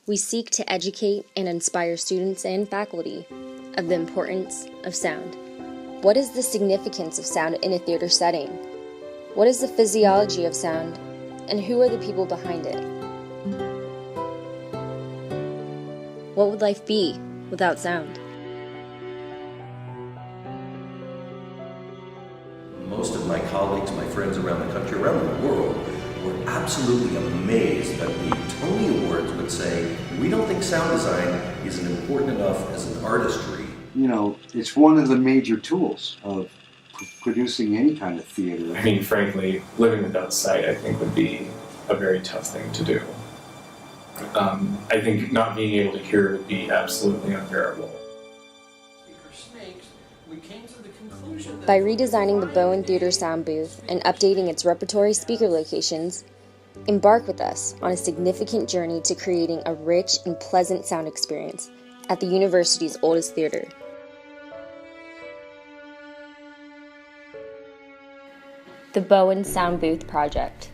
we seek to educate and inspire students and faculty of the importance of sound. What is the significance of sound in a theater setting? What is the physiology of sound, and who are the people behind it? What would life be without sound? Most of my colleagues, my friends around the country, around the world, were absolutely amazed that the Tony Awards would say, we don't think sound design is important enough as an artistry. You know, it's one of the major tools of producing any kind of theater. I mean, frankly, living without sight, I think, would be a very tough thing to do. I think not being able to hear would be absolutely unbearable. By redesigning the Bowen Theater sound booth and updating its repertory speaker locations, embark with us on a significant journey to creating a rich and pleasant sound experience at the university's oldest theater. The Bowen Sound Booth Project.